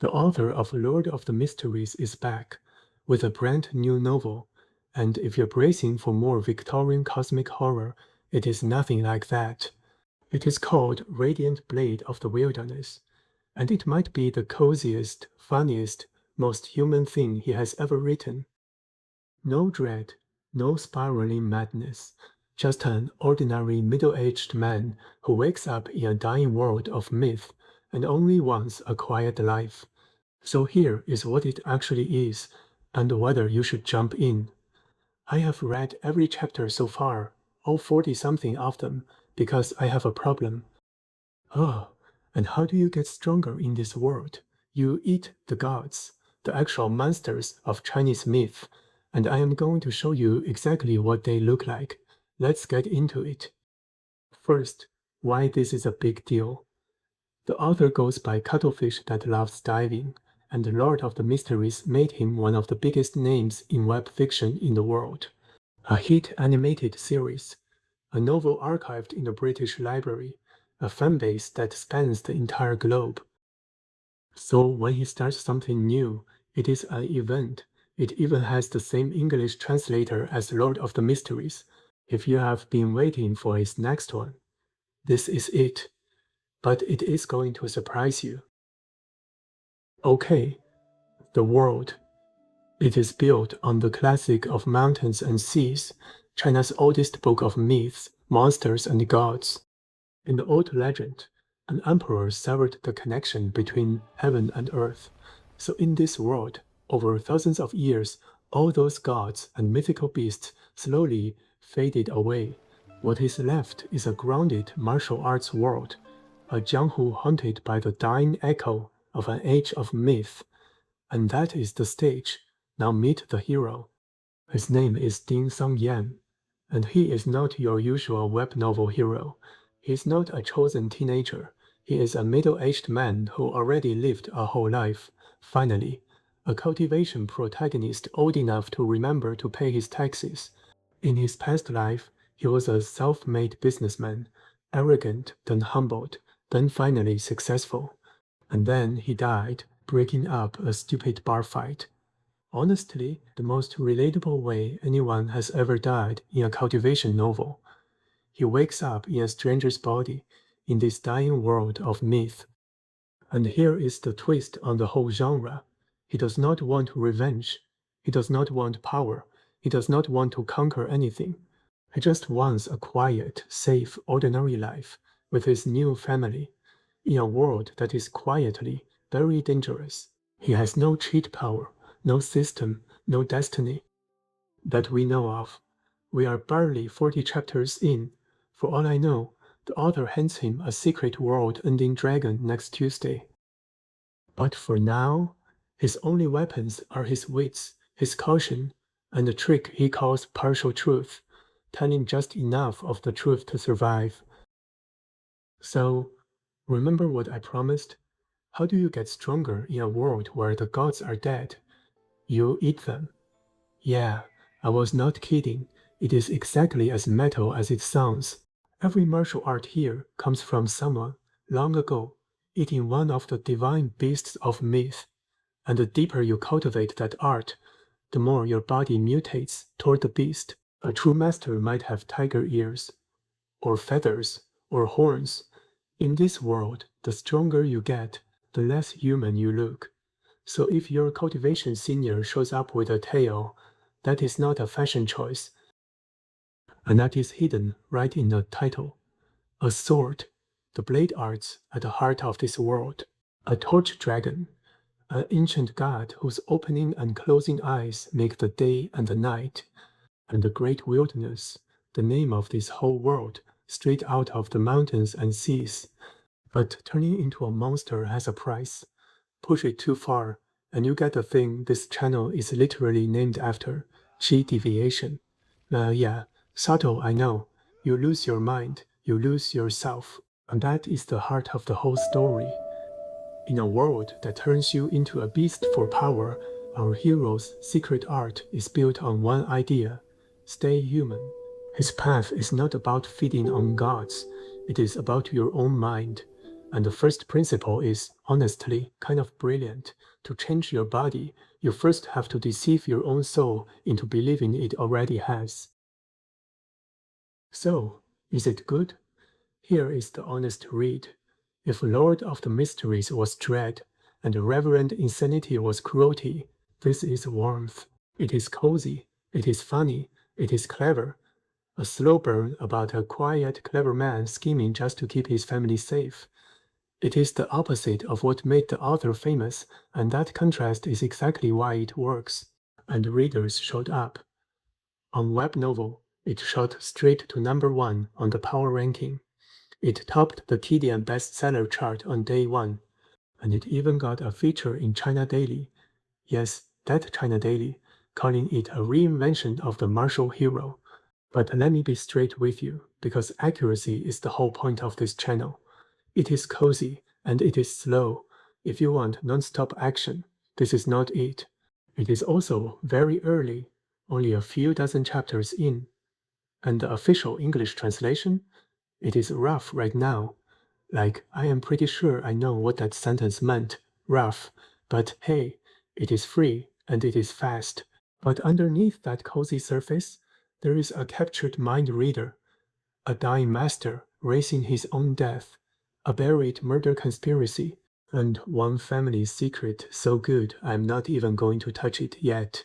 The author of Lord of the Mysteries is back with a brand new novel, and if you're bracing for more Victorian cosmic horror, it is nothing like that. It is called Radiant Blade of the Wilderness, and it might be the coziest, funniest, most human thing he has ever written. No dread, no spiraling madness, just an ordinary middle-aged man who wakes up in a dying world of myth and only wants a quiet life. So here is what it actually is, and whether you should jump in. I have read every chapter so far, all 40-something of them, because I have a problem. Oh, and how do you get stronger in this world? You eat the gods, the actual monsters of Chinese myth, and I am going to show you exactly what they look like. Let's get into it. First, why this is a big deal. The author goes by Cuttlefish That Loves Diving, and the Lord of the Mysteries made him one of the biggest names in web fiction in the world. A hit animated series, a novel archived in the British Library, a fanbase that spans the entire globe. So when he starts something new, it is an event. It even has the same English translator as Lord of the Mysteries. If you have been waiting for his next one, this is it. But it is going to surprise you. Okay, the world. It is built on the classic of mountains and seas, China's oldest book of myths, monsters, and gods. In the old legend, an emperor severed the connection between heaven and earth. So in this world, over thousands of years, all those gods and mythical beasts slowly faded away. What is left is a grounded martial arts world, a Jianghu haunted by the dying echo of an age of myth. And that is the stage. Now meet the hero. His name is Ding Song Yan, and he is not your usual web novel hero. He is not a chosen teenager. He is a middle-aged man who already lived a whole life. Finally, a cultivation protagonist old enough to remember to pay his taxes. In his past life, he was a self-made businessman, arrogant, then humbled, then finally successful. And then he died, breaking up a stupid bar fight. Honestly, the most relatable way anyone has ever died in a cultivation novel. He wakes up in a stranger's body, in this dying world of myth. And here is the twist on the whole genre. He does not want revenge. He does not want power. He does not want to conquer anything. He just wants a quiet, safe, ordinary life with his new family, in a world that is quietly very dangerous. He has no cheat power, no system, no destiny that we know of. We are barely 40 chapters in. For all I know, the author hands him a secret world-ending dragon next Tuesday. But for now, his only weapons are his wits, his caution, and a trick he calls partial truth, telling just enough of the truth to survive. So, remember what I promised? How do you get stronger in a world where the gods are dead? You eat them. Yeah, I was not kidding. It is exactly as metal as it sounds. Every martial art here comes from someone, long ago, eating one of the divine beasts of myth. And the deeper you cultivate that art, the more your body mutates toward the beast. A true master might have tiger ears, or feathers, or horns. In this world, the stronger you get, the less human you look. So if your cultivation senior shows up with a tail, that is not a fashion choice, and that is hidden right in the title. A sword, the blade arts at the heart of this world. A torch dragon, an ancient god whose opening and closing eyes make the day and the night. And the great wilderness, the name of this whole world, straight out of the mountains and seas. But turning into a monster has a price. Push it too far, and you get the thing this channel is literally named after, chi deviation. Yeah, subtle, I know. You lose your mind, you lose yourself. And that is the heart of the whole story. In a world that turns you into a beast for power, our hero's secret art is built on one idea: stay human. His path is not about feeding on gods, it is about your own mind. And the first principle is, honestly, kind of brilliant. To change your body, you first have to deceive your own soul into believing it already has. So, is it good? Here is the honest read. If Lord of the Mysteries was dread, and Reverend Insanity was cruelty, this is warmth. It is cozy, it is funny, it is clever. A slow burn about a quiet, clever man scheming just to keep his family safe. It is the opposite of what made the author famous, and that contrast is exactly why it works. And readers showed up. On web novel, it shot straight to #1 on the power ranking. It topped the Kidian bestseller chart on day 1, and it even got a feature in China Daily. Yes, that China Daily, calling it a reinvention of the martial hero. But let me be straight with you, because accuracy is the whole point of this channel. It is cozy, and it is slow. If you want non-stop action, this is not it. It is also very early, only a few dozen chapters in. And the official English translation? It is rough right now. Like, I am pretty sure I know what that sentence meant, rough. But hey, it is free, and it is fast. But underneath that cozy surface, there is a captured mind reader, a dying master racing his own death, a buried murder conspiracy, and one family's secret so good I'm not even going to touch it yet.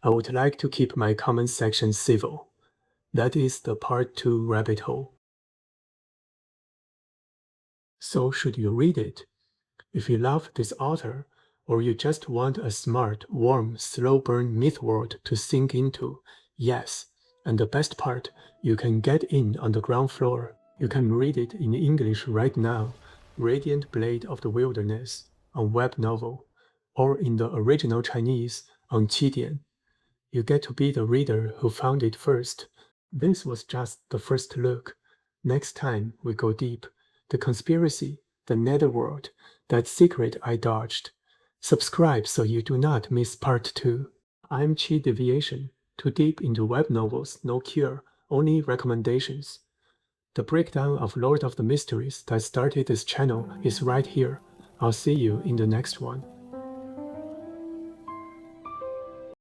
I would like to keep my comment section civil. That is the part 2 rabbit hole. So should you read it? If you love this author, or you just want a smart, warm, slow burn myth world to sink into, yes. And the best part, you can get in on the ground floor. You can read it in English right now, Radiant Blade of the Wilderness, on web novel, or in the original Chinese, on Qidian. You get to be the reader who found it first. This was just the first look. Next time we go deep. The conspiracy, the netherworld, that secret I dodged. Subscribe so you do not miss part 2. I'm Chi Deviation. Too deep into web novels, no cure, only recommendations. The breakdown of Lord of the Mysteries that started this channel is right here. I'll see you in the next one.